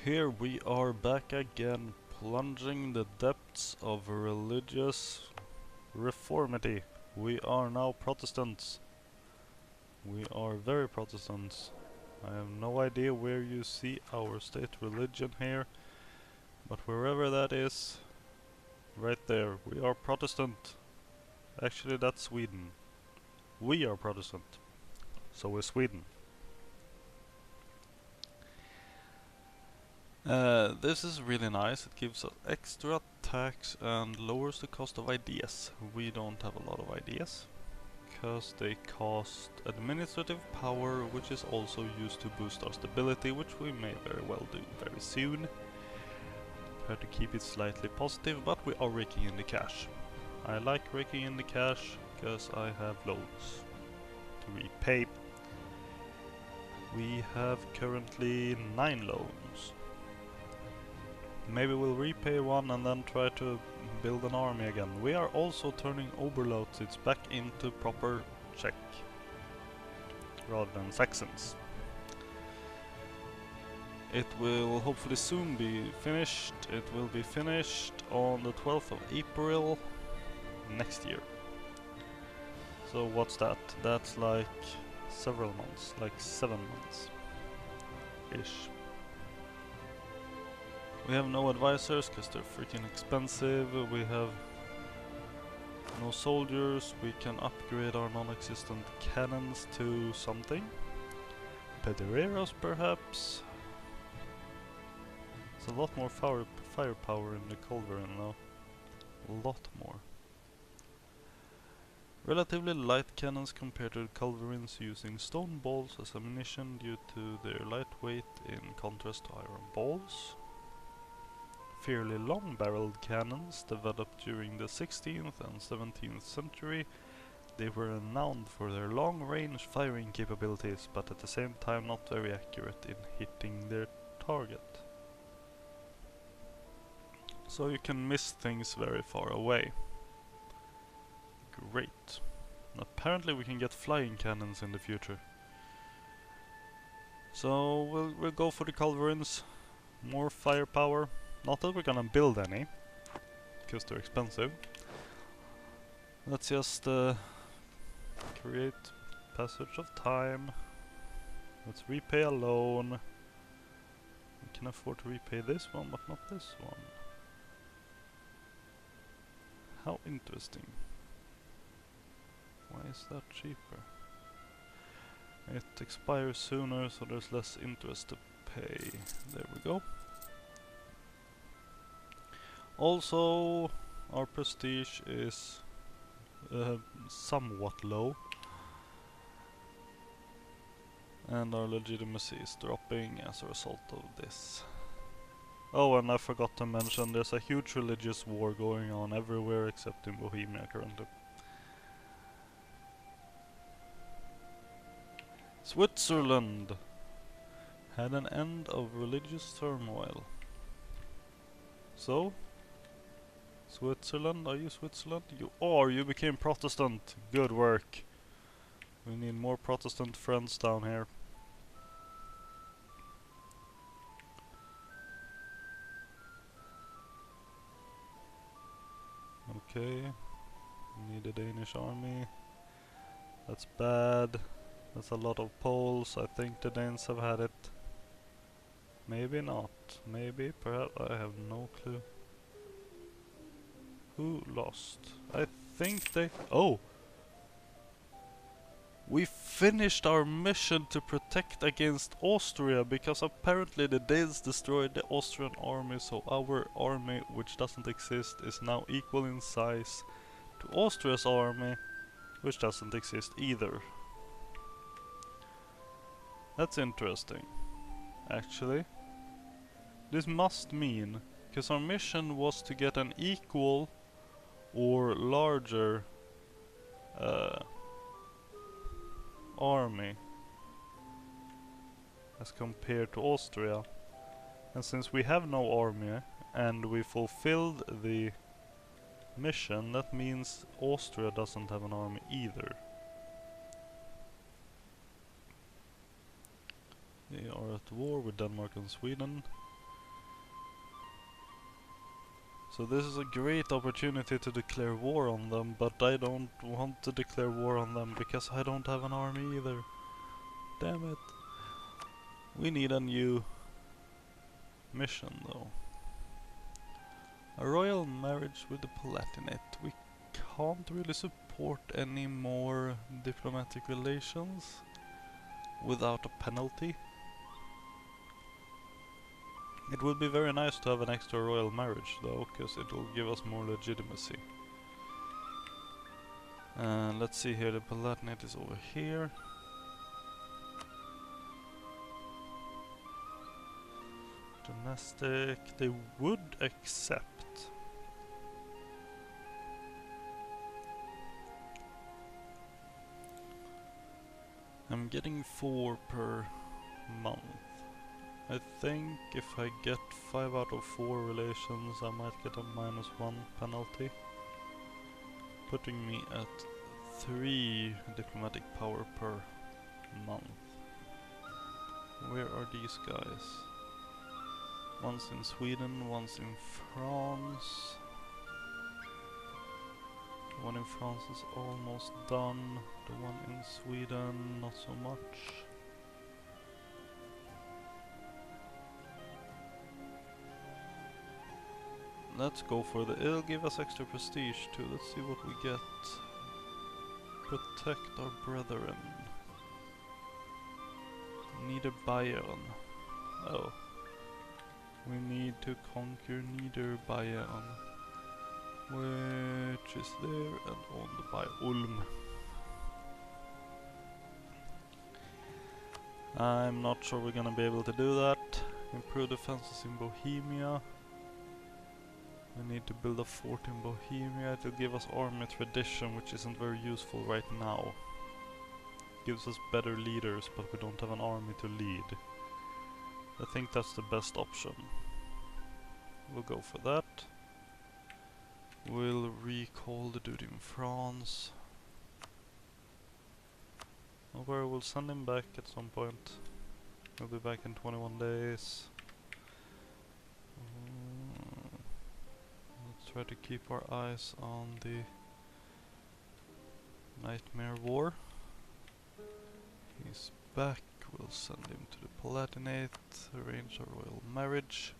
Here we are back again, plunging the depths of religious reformity. We are now Protestants. We are very Protestants. I have no idea where you see our state religion here, but wherever that is, right there, we are Protestant. Actually, that's Sweden. We are Protestant. So is Sweden. This is really nice. It gives us extra tax and lowers the cost of ideas. We don't have a lot of ideas, because they cost administrative power, which is also used to boost our stability, which we may very well do very soon. Try to keep it slightly positive, but we are raking in the cash. I like raking in the cash, because I have loans to repay. We have currently 9 loans. Maybe we'll repay one and then try to build an army again. We are also turning Oberlausitz back into proper Czech, rather than Saxons. It will hopefully soon be finished. It will be finished on the 12th of April next year. So what's that? That's like several months, like 7 months-ish. We have no advisors because they're freaking expensive. We have no soldiers. We can upgrade our non-existent cannons to something. Pedereros perhaps. There's a lot more firepower in the culverin now. A lot more. Relatively light cannons compared to the culverins, using stone balls as ammunition due to their lightweight in contrast to iron balls. Fairly long-barreled cannons developed during the 16th and 17th century. They were renowned for their long-range firing capabilities, but at the same time not very accurate in hitting their target. So you can miss things very far away. Great. Apparently we can get flying cannons in the future. So we'll go for the culverins. More firepower. Not that we're gonna build any, because they're expensive. Let's just create passage of time. Let's repay a loan. We can afford to repay this one, but not this one. How interesting. Why is that cheaper? It expires sooner, so there's less interest to pay. There we go. Also, our prestige is somewhat low, and our legitimacy is dropping as a result of this. Oh, and I forgot to mention, there's a huge religious war going on everywhere except in Bohemia currently. Switzerland had an end of religious turmoil. So, Switzerland, are you Switzerland? You are, you became Protestant. Good work. We need more Protestant friends down here. Okay, we need a Danish army. That's bad. That's a lot of Poles. I think the Danes have had it. Maybe not. Maybe, perhaps, I have no clue. Who lost? I think they... Oh! We finished our mission to protect against Austria, because apparently the Danes destroyed the Austrian army, so our army, which doesn't exist, is now equal in size to Austria's army, which doesn't exist either. That's interesting, actually. This must mean, because our mission was to get an equal or larger army as compared to Austria, and since we have no army and we fulfilled the mission, that means Austria doesn't have an army either. They are at war with Denmark and Sweden. So this is a great opportunity to declare war on them, but I don't want to declare war on them because I don't have an army either. Damn it. We need a new mission though. A royal marriage with the Palatinate. We can't really support any more diplomatic relations without a penalty. It would be very nice to have an extra royal marriage though, because it will give us more legitimacy. Let's see here, the Palatinate is over here. Domestic, they would accept. I'm getting 4 per month. I think if I get 5 out of 4 relations, I might get a -1 penalty, putting me at 3 diplomatic power per month. Where are these guys? One's in Sweden, one's in France. The one in France is almost done. The one in Sweden, not so much. Let's go for the... It'll give us extra prestige too. Let's see what we get. Protect our brethren. Niederbayern. Oh. We need to conquer Niederbayern, which is there and owned by Ulm. I'm not sure we're gonna be able to do that. Improve defenses in Bohemia. We need to build a fort in Bohemia. It'll give us army tradition, which isn't very useful right now. Gives us better leaders, but we don't have an army to lead. I think that's the best option. We'll go for that. We'll recall the dude in France. Or we'll send him back at some point. He'll be back in 21 days. Let's try to keep our eyes on the Nightmare War. He's back. We'll send him to the Palatinate, arrange a royal marriage.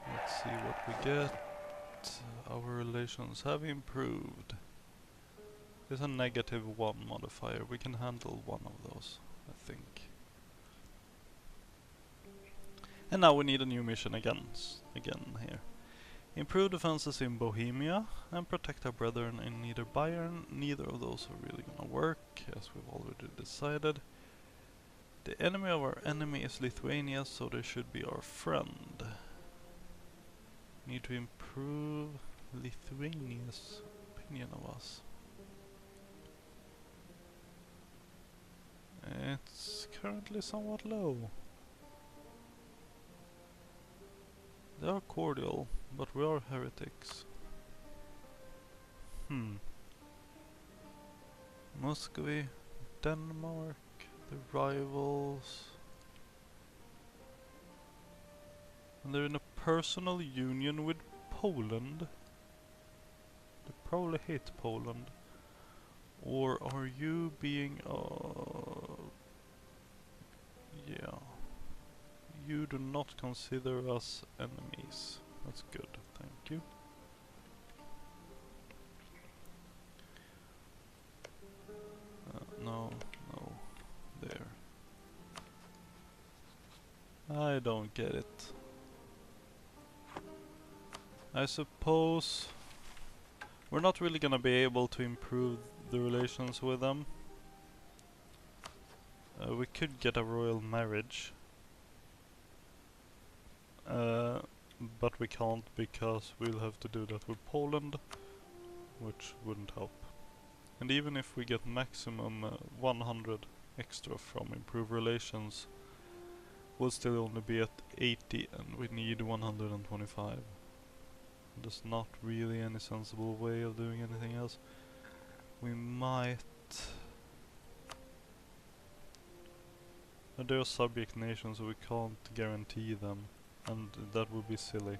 Let's see what we get. Our relations have improved. There's a -1 modifier. We can handle one of those, I think. And now we need a new mission again here. Improve defenses in Bohemia and protect our brethren in Niederbayern. Neither of those are really gonna work, as we've already decided. The enemy of our enemy is Lithuania, so they should be our friend. Need to improve Lithuania's opinion of us. It's currently somewhat low. They are cordial, but we are heretics. Muscovy, Denmark, the rivals. And they're in a personal union with Poland. They probably hate Poland. Or are you being... yeah. You do not consider us enemies. That's good, thank you. No, there. I don't get it. I suppose we're not really gonna be able to improve the relations with them. We could get a royal marriage. But we can't because we'll have to do that with Poland, which wouldn't help. And even if we get maximum 100 extra from improved relations, we'll still only be at 80 and we need 125. There's not really any sensible way of doing anything else. We might... They're subject nations, so we can't guarantee them, and that would be silly.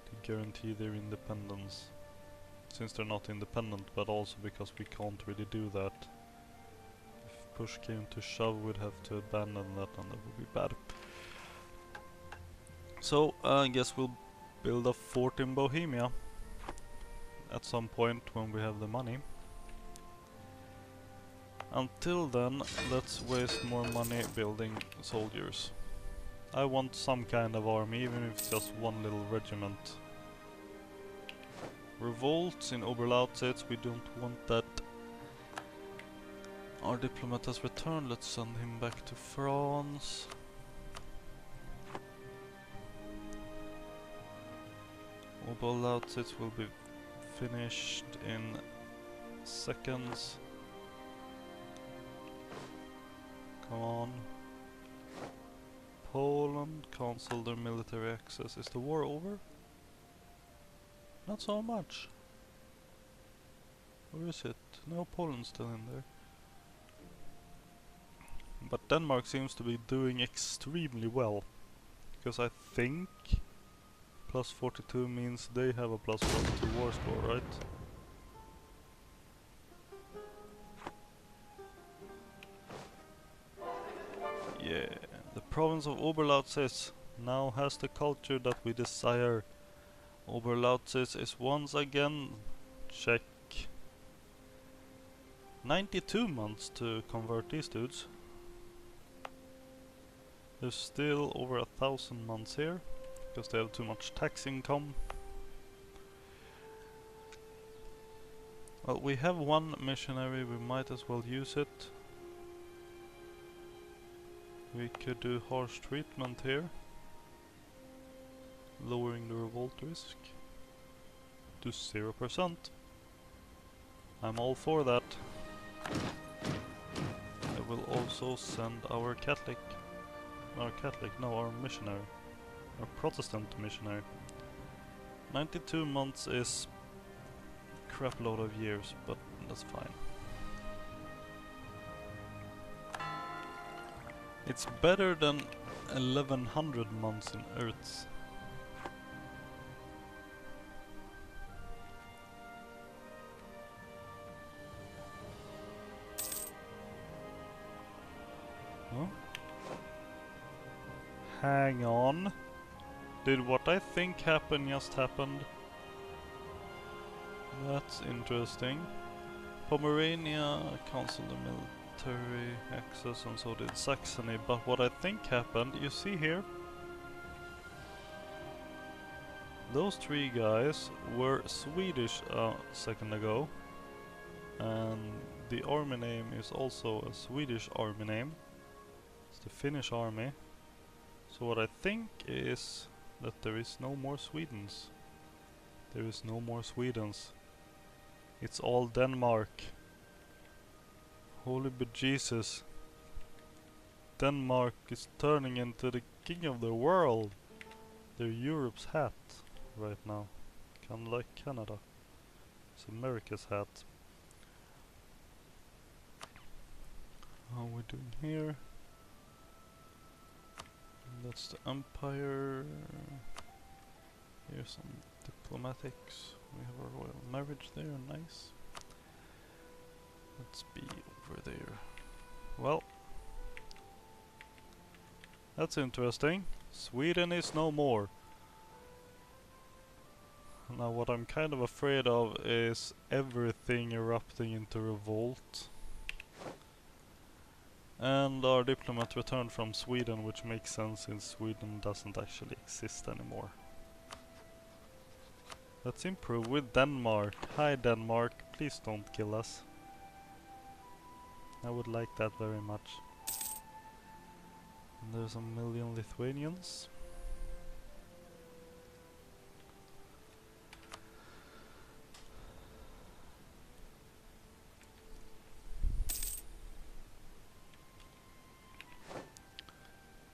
to guarantee their independence. Since they're not independent, but also because we can't really do that. If push came to shove, we'd have to abandon that, and that would be bad. So I guess we'll build a fort in Bohemia at some point when we have the money. Until then, let's waste more money building soldiers. I want some kind of army, even if it's just one little regiment. Revolts in Oberlausitz, we don't want that. Our diplomat has returned, let's send him back to France. Oberlausitz will be finished in seconds. Come on. Poland, cancel their military access. Is the war over? Not so much. Where is it? No, Poland's still in there. But Denmark seems to be doing extremely well. Because I think plus 42 means they have a plus 42 war score, right? Yeah, the province of Oberlausitz now has the culture that we desire. Oberlausitz is once again check. 92 months to convert these dudes. There's still over 1,000 months here because they have too much tax income. Well, we have one missionary, we might as well use it. We could do harsh treatment here, lowering the revolt risk to 0%. I'm all for that. I will also send our missionary, our Protestant missionary. 92 months is a crap load of years, but that's fine. It's better than 1100 months in Earths. Huh? Hang on. Did what I think happened just happened? That's interesting. Pomerania cancelled the military access, and so did Saxony, but what I think happened, you see here, those three guys were Swedish a second ago, and the army name is also a Swedish army name. It's the Finnish army. So what I think is that there is no more Swedens. There is no more Swedens. It's all Denmark. Holy bejesus. Denmark is turning into the king of the world. They're Europe's hat right now. Kinda like Canada. It's America's hat. How are we doing here? That's the empire. Here's some diplomatics. We have a royal marriage there, nice. Let's be over there. Well, that's interesting. Sweden is no more. Now what I'm kind of afraid of is everything erupting into revolt. And our diplomat returned from Sweden, which makes sense since Sweden doesn't actually exist anymore. Let's improve with Denmark. Hi Denmark, please don't kill us. I would like that very much. And there's a million Lithuanians.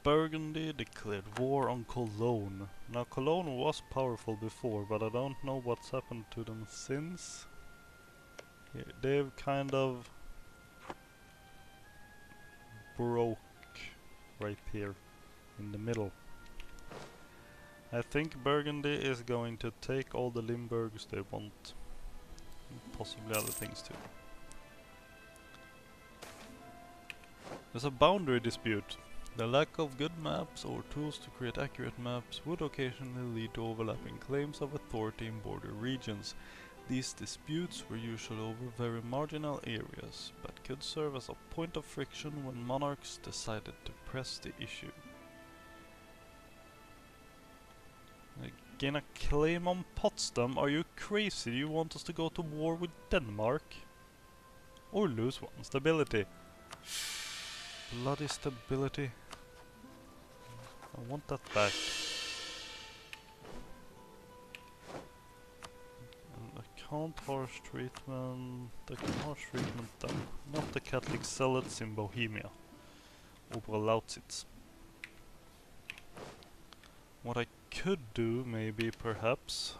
Burgundy declared war on Cologne. Now Cologne was powerful before, but I don't know what's happened to them since. Yeah, they've kind of broke right here in the middle. I think Burgundy is going to take all the Limburgs they want. And possibly other things too. There's a boundary dispute. The lack of good maps or tools to create accurate maps would occasionally lead to overlapping claims of authority in border regions. These disputes were usually over very marginal areas, but could serve as a point of friction when monarchs decided to press the issue. Gain a claim on Potsdam? Are you crazy? Do you want us to go to war with Denmark? Or lose one stability? Bloody stability. I want that back. And I can't harsh treatment. I can harsh treatment them. Not the Catholic zealots in Bohemia. Oberlausitz. What I could do, maybe, perhaps,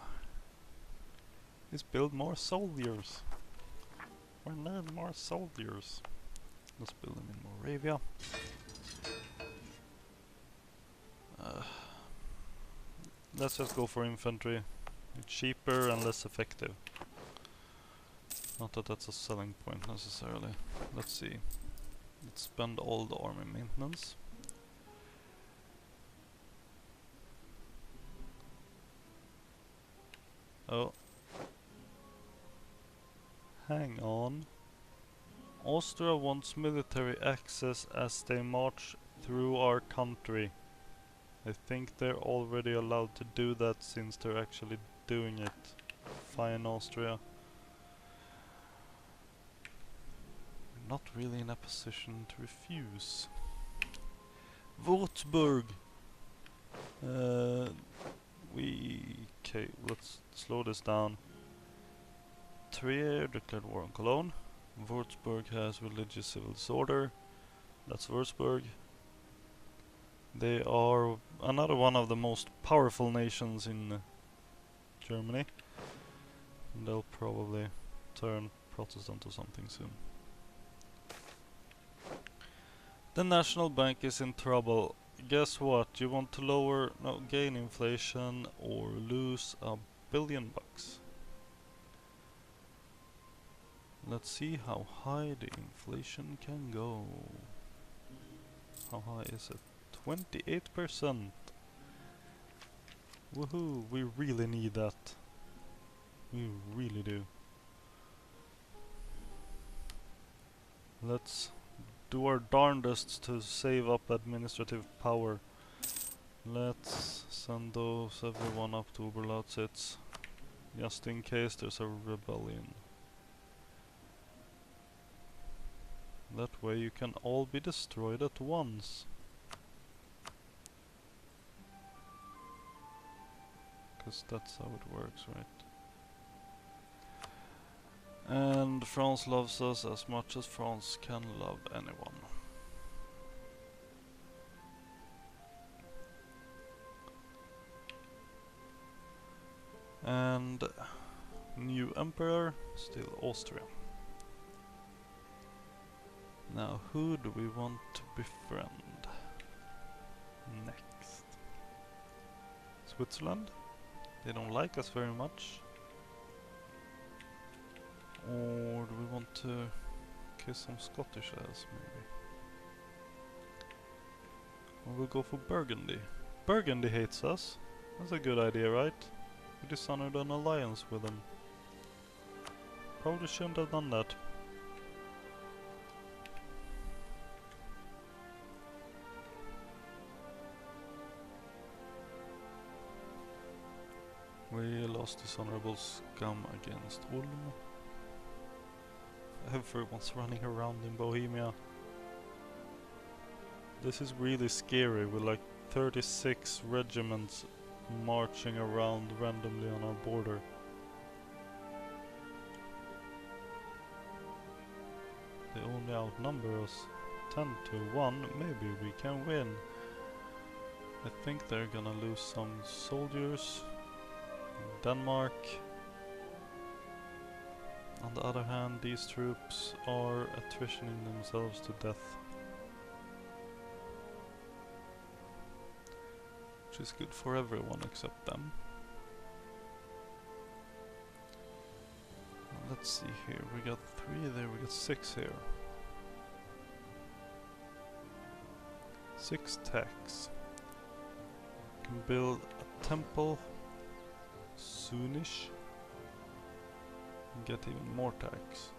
is build more soldiers. We need more soldiers. Let's build them in Moravia. Let's just go for infantry. It's cheaper and less effective. Not that that's a selling point necessarily. Let's see. Let's spend all the army maintenance. Oh. Hang on. Austria wants military access as they march through our country. I think they're already allowed to do that since they're actually doing it. Fine, Austria. We're not really in a position to refuse. Würzburg! Okay, let's slow this down. Trier declared war on Cologne. Würzburg has religious civil disorder. That's Würzburg. They are another one of the most powerful nations in Germany. And they'll probably turn Protestant or something soon. The National Bank is in trouble. Guess what? You want to gain inflation or lose $1 billion. Let's see how high the inflation can go. How high is it? 28%. Woohoo, we really need that. We really do. Let's do our darndest to save up administrative power. Let's send everyone up to Oberlausitz, just in case there's a rebellion. That way you can all be destroyed at once. Because that's how it works, right? And France loves us as much as France can love anyone. And new emperor, still Austria. Now who do we want to befriend next? Switzerland? They don't like us very much. Or do we want to kiss some Scottish ass, maybe? Or we'll go for Burgundy. Burgundy hates us. That's a good idea, right? We dishonored an alliance with them. Probably shouldn't have done that. We lost dishonorable scum against Ulm. Everyone's running around in Bohemia. This is really scary with like 36 regiments marching around randomly on our border. They only outnumber us 10 to 1. Maybe we can win. I think they're gonna lose some soldiers. Denmark. On the other hand, these troops are attritioning themselves to death. which is good for everyone except them. Let's see here, we got 3 there, we got 6 here. 6 tax. Can build a temple soonish and get even more tax.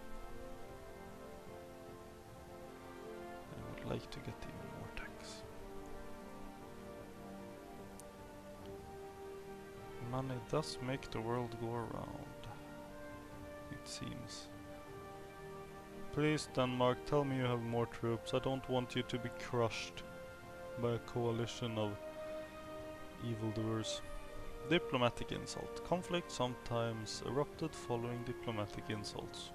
I would like to get even more tax. Money does make the world go around, it seems. Please, Denmark, tell me you have more troops. I don't want you to be crushed by a coalition of evildoers. Diplomatic insult. Conflict sometimes erupted following diplomatic insults.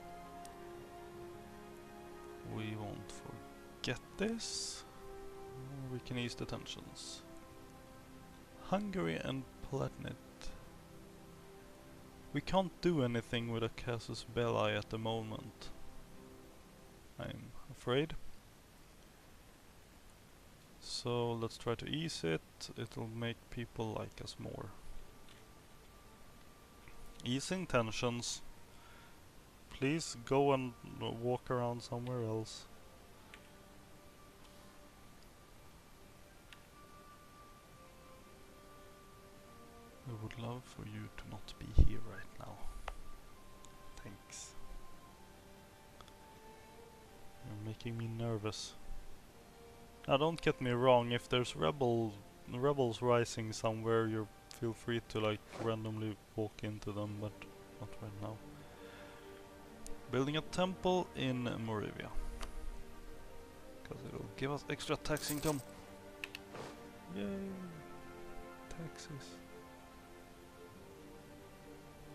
We won't forget this. We can ease the tensions. Hungary and Palatinate. We can't do anything with a casus belli at the moment, I'm afraid. So let's try to ease it. It'll make people like us more. Easing tensions. Please go and walk around somewhere else. I would love for you to not be here right now. Thanks. You're making me nervous. Now don't get me wrong, if there's rebels rising somewhere, you feel free to like randomly walk into them, but not right now. Building a temple in Moravia. Because it'll give us extra tax income. Yay! Taxes.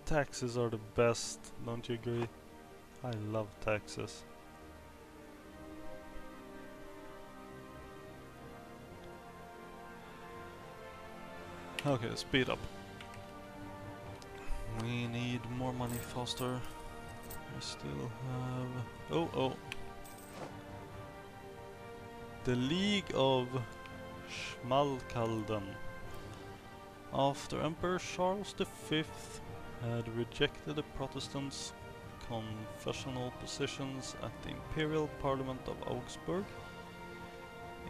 Taxes are the best, don't you agree? I love taxes. Okay, speed up. We need more money faster. We still have... Oh. The League of Schmalkalden. After Emperor Charles V had rejected the Protestants' confessional positions at the Imperial Parliament of Augsburg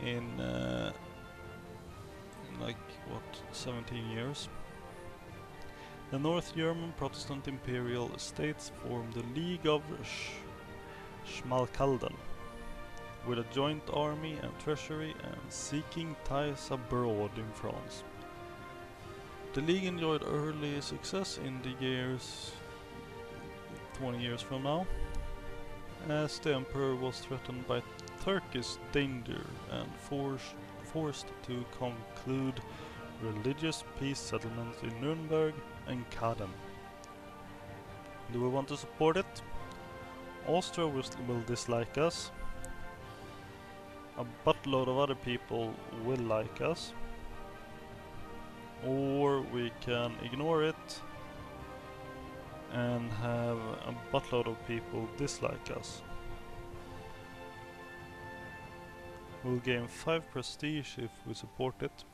in like, what, 17 years. The North German Protestant Imperial Estates formed the League of Schmalkalden, with a joint army and treasury and seeking ties abroad in France. The League enjoyed early success in the years 20 years from now, as the Emperor was threatened by Turkish danger and forced to conclude religious peace settlements in Nuremberg and Kaden. Do we want to support it? Austria will dislike us. A buttload of other people will like us. Or we can ignore it and have a buttload of people dislike us. We'll gain 5 prestige if we support it,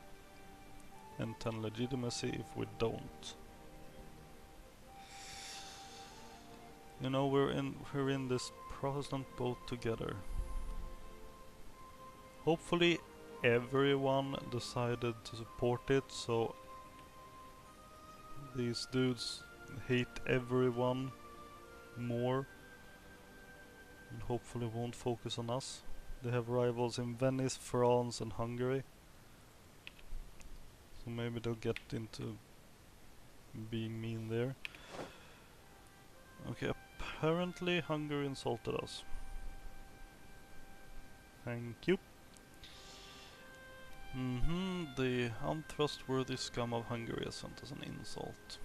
and 10 legitimacy if we don't. You know, we're in this Protestant boat together. Hopefully everyone decided to support it, so these dudes hate everyone more and hopefully won't focus on us. They have rivals in Venice, France and Hungary, so maybe they'll get into being mean there. Okay, apparently Hungary insulted us. Thank you. The untrustworthy scum of Hungary has sent us an insult.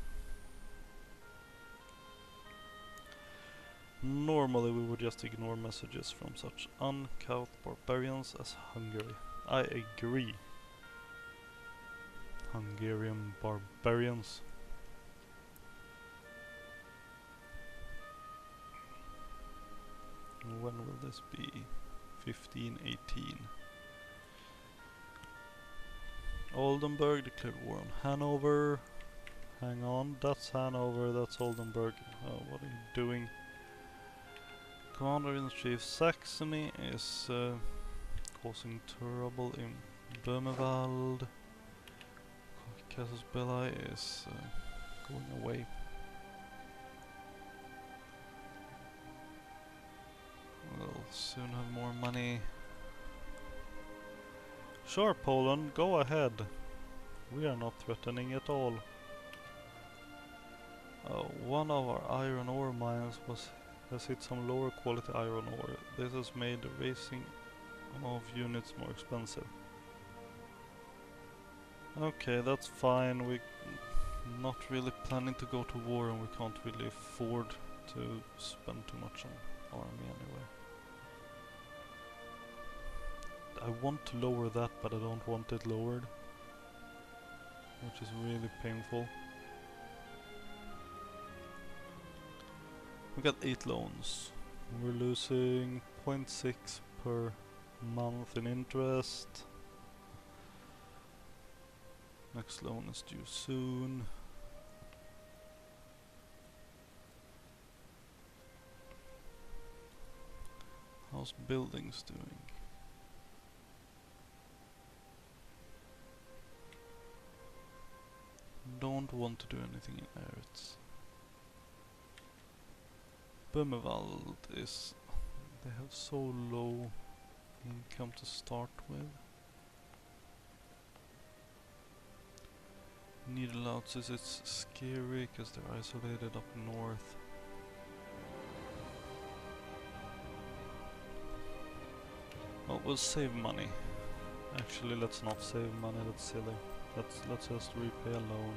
Normally we would just ignore messages from such uncouth barbarians as Hungary. I agree. Hungarian barbarians. When will this be? 1518. Oldenburg declared war on Hanover. Hang on, that's Hanover, that's Oldenburg. Oh, what are you doing? Commander-in-Chief Saxony is causing trouble in Böhmerwald. Casus Belli is going away. We'll soon have more money. Sure, Poland, go ahead. We are not threatening at all. One of our iron ore mines has hit some lower quality iron ore. This has made the raising of units more expensive. Okay, that's fine. We're not really planning to go to war, and we can't really afford to spend too much on army anyway. I want to lower that, but I don't want it lowered, which is really painful. We got 8 loans. We're losing 0.6 per month in interest. Next loan is due soon. How's buildings doing? Don't want to do anything in Eretz. Böhmerwald is... they have so low income to start with. Niederlausitz, it's scary because they're isolated up north. Well, we'll save money. Actually, let's not save money, that's silly. Let's just repay a loan.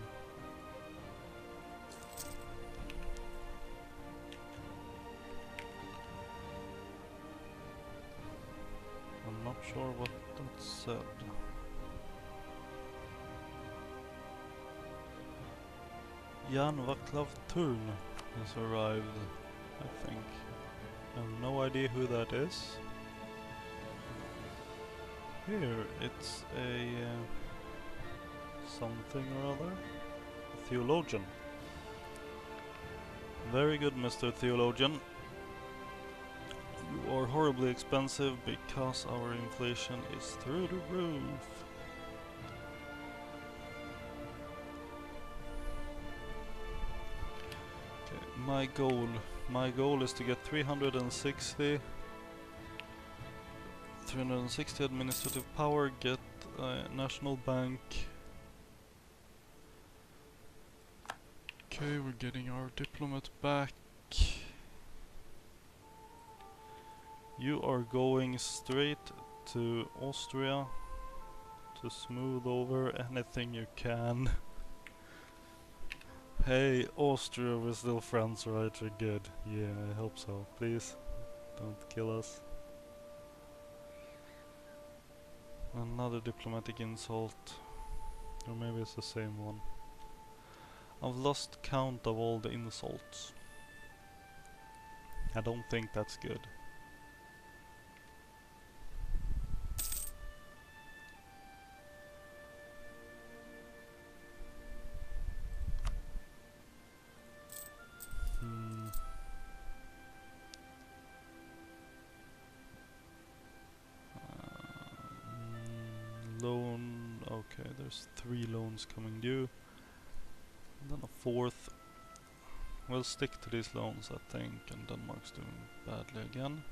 I'm not sure what that said. Jan Vaclav Turn has arrived, I think. I have no idea who that is. Here, it's a something or other. A theologian. Very good, Mr. Theologian. You are horribly expensive because our inflation is through the roof. Okay, my goal is to get 360 administrative power, get National Bank. Okay, we're getting our diplomat back. You are going straight to Austria to smooth over anything you can. Hey, Austria, we're still friends, right? We're good. Yeah, I hope so. Please, don't kill us. Another diplomatic insult. Or maybe it's the same one. I've lost count of all the insults. I don't think that's good. Loan, okay, there's 3 loans coming due. And then a 4th. We'll stick to these loans, I think, and Denmark's doing badly again.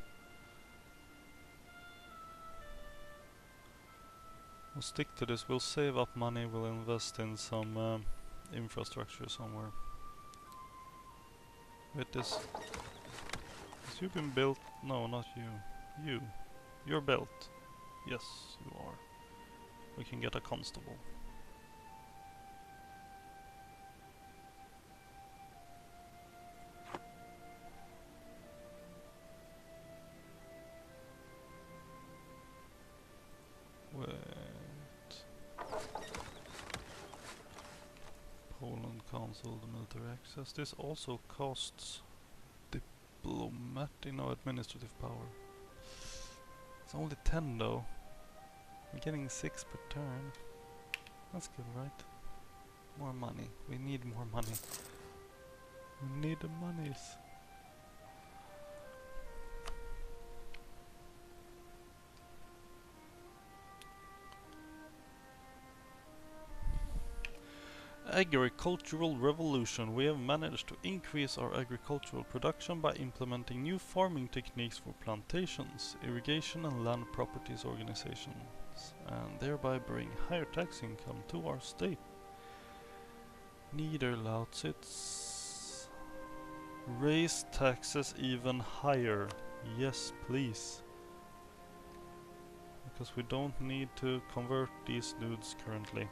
We'll stick to this, we'll save up money, we'll invest in some infrastructure somewhere. Wait, this... Has you been built? No, not you. You. You're built. Yes, you are. We can get a constable. Wait. Poland Council, the military access. This also costs diplomatic, no, administrative power. It's only 10 though. I'm getting 6 per turn. That's good, right? More money. We need more money. We need the monies. Agricultural revolution. We have managed to increase our agricultural production by implementing new farming techniques for plantations, irrigation and land properties organizations, and thereby bring higher tax income to our state. Niederlausitz. Raise taxes even higher. Yes, please. Because we don't need to convert these dudes currently.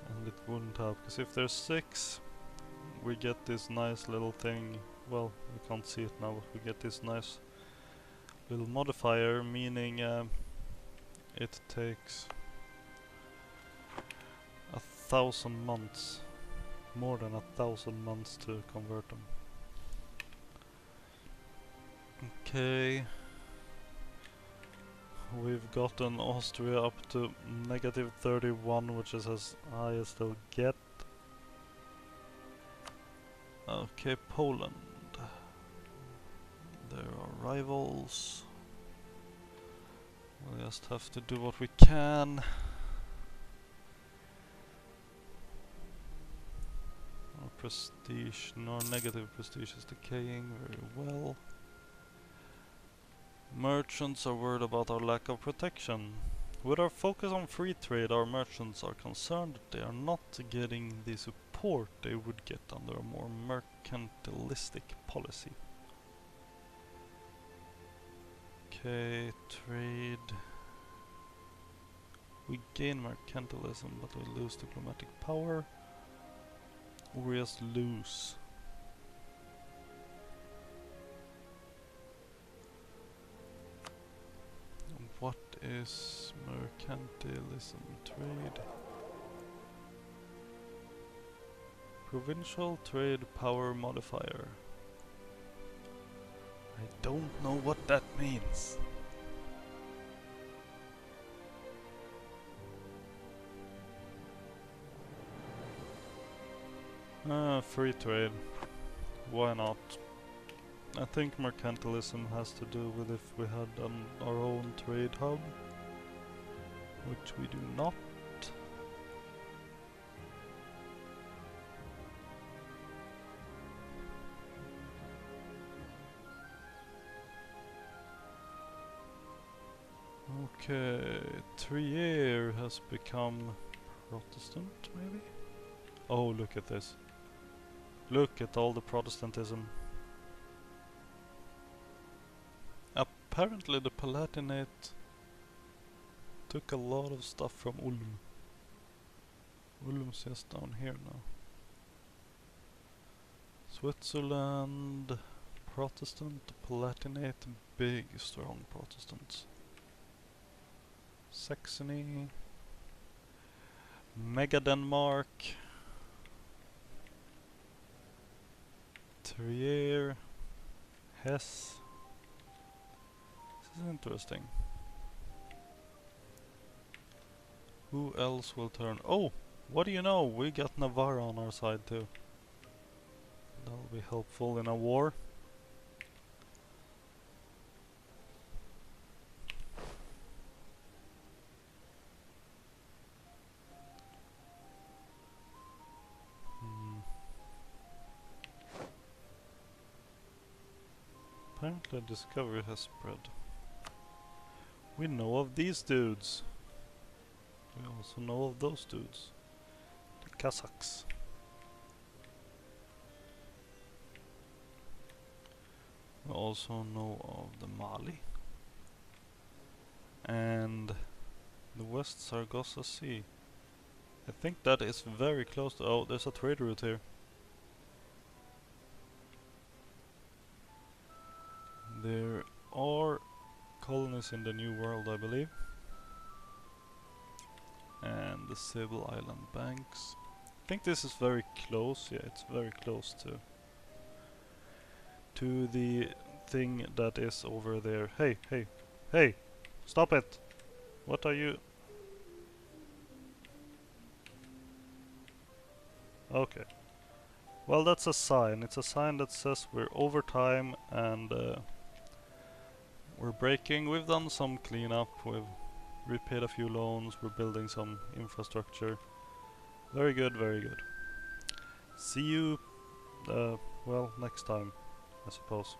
And it wouldn't help, because if there's 6, we get this nice little thing. Well, we can't see it now, but we get this nice little modifier, meaning it takes 1,000 months, more than 1,000 months to convert them. Okay. We've gotten Austria up to -31, which is as high as they'll get. Okay, Poland. There are rivals. We'll just have to do what we can. Our prestige, no, negative prestige is decaying very well. Merchants are worried about our lack of protection. With our focus on free trade, our merchants are concerned that they are not getting the support they would get under a more mercantilistic policy. Okay, trade. We gain mercantilism, but we lose diplomatic power. Or we just lose. What is mercantilism? Trade. Provincial trade power modifier. I don't know what that means. Free trade. Why not? I think mercantilism has to do with if we had our own trade hub, which we do not. Okay, Trier has become Protestant, maybe? Oh, look at this. Look at all the Protestantism. Apparently the Palatinate took a lot of stuff from Ulm. Ulm's just down here now. Switzerland, Protestant, Palatinate, big strong Protestants. Saxony, Mega Denmark, Trier, Hesse. This is interesting. Who else will turn? Oh, what do you know? We got Navarre on our side too. That'll be helpful in a war. Apparently discovery has spread. We know of these dudes. We also know of those dudes. The Kazakhs. We also know of the Mali. And the West Sargasso Sea. I think that is very close to... Oh, there's a trade route here. There are colonies in the New World, I believe. And the Sable Island banks. I think this is very close. Yeah, it's very close to the thing that is over there. Hey, hey, hey! Stop it! What are you... Okay. Well, that's a sign. It's a sign that says we're over time and we're breaking. We've done some cleanup. We've repaid a few loans. We're building some infrastructure. Very good, very good. See you, well, next time, I suppose.